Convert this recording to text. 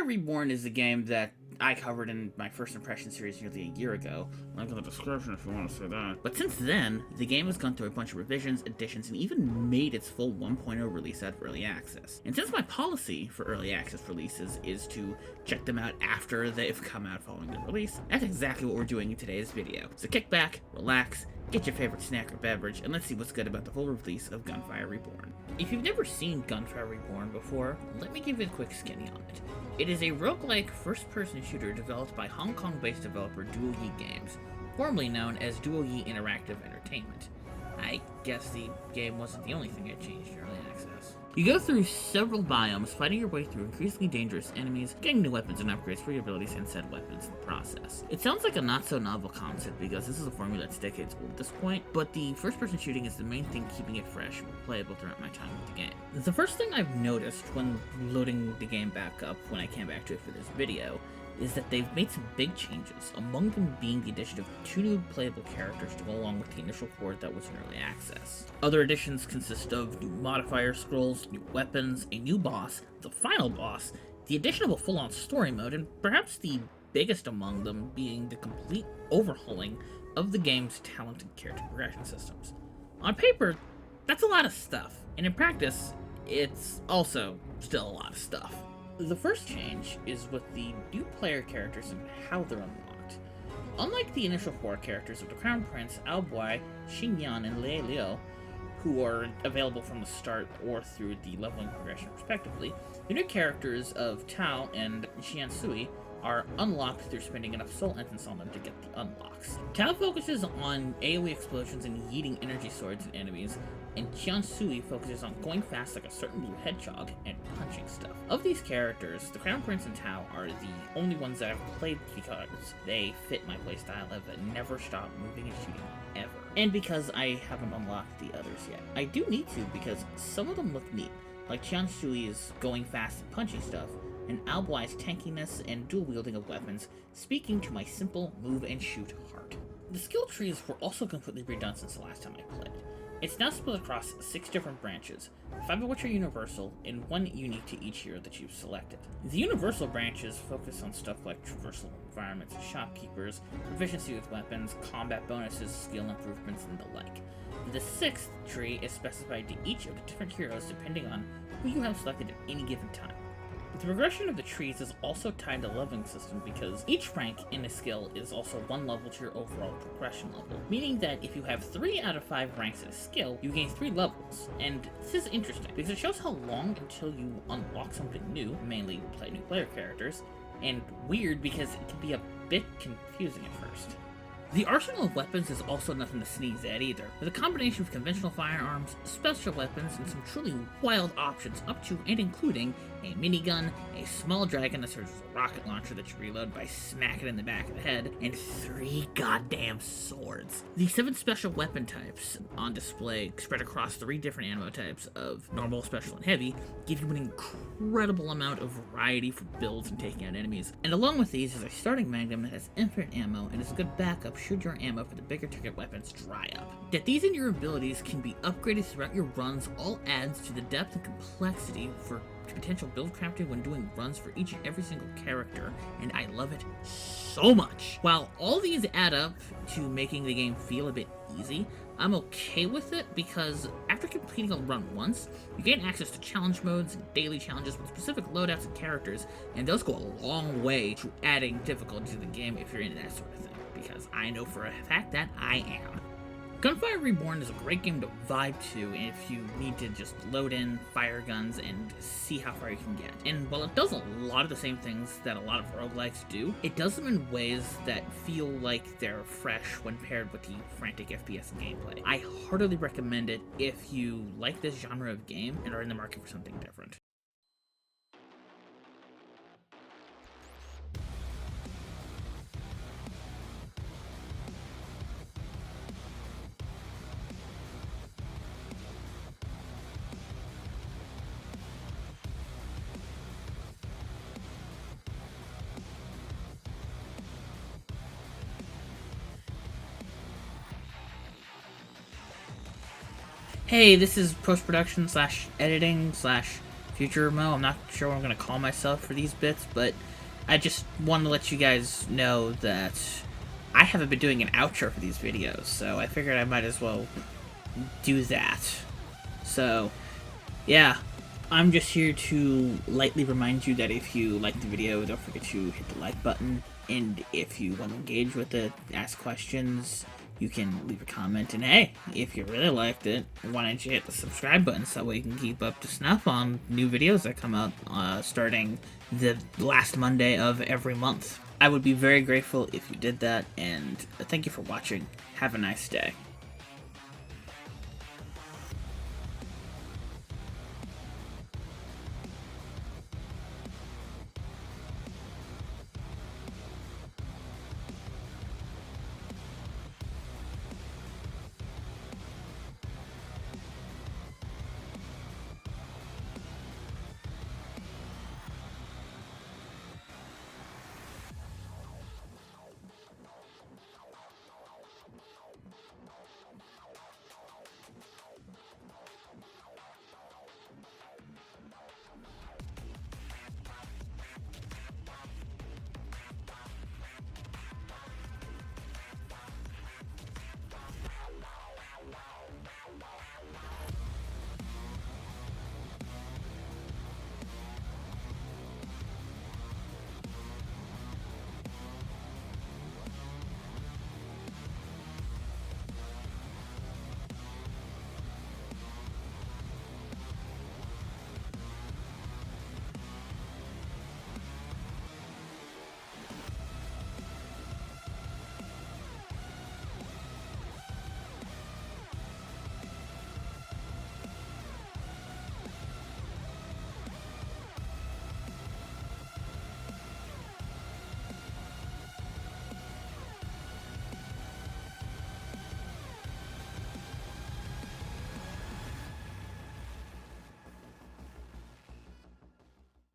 Gunfire Reborn is a game that I covered in my first impression series nearly a year ago. Link in the description if you want to see that. But since then, the game has gone through a bunch of revisions, additions, and even made its full 1.0 release out of Early Access. And since my policy for Early Access releases is to check them out after they've come out following their release, that's exactly what we're doing in today's video. So kick back, relax, get your favorite snack or beverage, and let's see what's good about the full release of Gunfire Reborn. If you've never seen Gunfire Reborn before, let me give you a quick skinny on it. It is a roguelike first-person shooter developed by Hong Kong-based developer DuoYi Games, formerly known as DuoYi Interactive Entertainment. I guess the game wasn't the only thing that changed in Early Access. You go through several biomes, fighting your way through increasingly dangerous enemies, getting new weapons and upgrades for your abilities and said weapons in the process. It sounds like a not-so-novel concept because this is a formula that's decades old at this point, but the first-person shooting is the main thing keeping it fresh and playable throughout my time with the game. The first thing I've noticed when loading the game back up when I came back to it for this video is that they've made some big changes, among them being the addition of 2 new playable characters to go along with the initial horde that was in Early Access. Other additions consist of new modifier scrolls, new weapons, a new boss, the final boss, the addition of a full-on story mode, and perhaps the biggest among them being the complete overhauling of the game's talented character progression systems. On paper, that's a lot of stuff, and in practice, it's also still a lot of stuff. The first change is with the new player characters and how they're unlocked. Unlike the initial 4 characters of the Crown Prince, Aobai, Xingyan, and Lei Liu, who are available from the start or through the leveling progression respectively, the new characters of Tao and Xiansui are unlocked through spending enough soul essence on them to get the unlocks. Tao focuses on AoE explosions and yeeting energy swords at enemies, and Xiansui focuses on going fast like a certain blue hedgehog and punching stuff. Of these characters, the Crown Prince and Tao are the only ones that I've played because they fit my playstyle of never stop moving and shooting ever. And because I haven't unlocked the others yet. I do need to because some of them look neat, like Xiansui's going fast and punching stuff, and Aobuai's tankiness and dual wielding of weapons, speaking to my simple move and shoot heart. The skill trees were also completely redone since the last time I played. It's now split across 6 different branches, 5 of which are universal, and 1 unique to each hero that you've selected. The universal branches focus on stuff like traversal environments, shopkeepers, proficiency with weapons, combat bonuses, skill improvements, and the like. The 6th tree is specified to each of the different heroes depending on who you have selected at any given time. The progression of the trees is also tied to the leveling system because each rank in a skill is also 1 level to your overall progression level, meaning that if you have 3 out of 5 ranks in a skill, you gain 3 levels. And this is interesting because it shows how long until you unlock something new, mainly play new player characters, and weird because it can be a bit confusing at first. The arsenal of weapons is also nothing to sneeze at either, with a combination of conventional firearms, special weapons, and some truly wild options up to and including a minigun, a small dragon that serves as a rocket launcher that you reload by smacking in the back of the head, and 3 goddamn swords. The 7 special weapon types on display spread across 3 different ammo types of normal, special, and heavy give you an incredible amount of variety for builds and taking out enemies, and along with these is a starting magnum that has infinite ammo and is a good backup should your ammo for the bigger ticket weapons dry up. That these and your abilities can be upgraded throughout your runs all adds to the depth and complexity for potential build crafting when doing runs for each and every single character, and I love it so much. While all these add up to making the game feel a bit easy, I'm okay with it because after completing a run once, you gain access to challenge modes and daily challenges with specific loadouts and characters, and those go a long way to adding difficulty to the game if you're into that sort of thing, because I know for a fact that I am. Gunfire Reborn is a great game to vibe to if you need to just load in fire guns and see how far you can get. And while it does a lot of the same things that a lot of roguelikes do, it does them in ways that feel like they're fresh when paired with the frantic FPS gameplay. I heartily recommend it if you like this genre of game and are in the market for something different. Hey, this is post-production / editing / if Future Mo. I'm not sure what I'm going to call myself for these bits, but I just want to let you guys know that I haven't been doing an outro for these videos, so I figured I might as well do that. So, yeah, I'm just here to lightly remind you that if you like the video, don't forget to hit the like button, and if you want to engage with it, ask questions, you can leave a comment, and hey, if you really liked it, why don't you hit the subscribe button so that way you can keep up to snuff on new videos that come out starting the last Monday of every month. I would be very grateful if you did that, and thank you for watching. Have a nice day.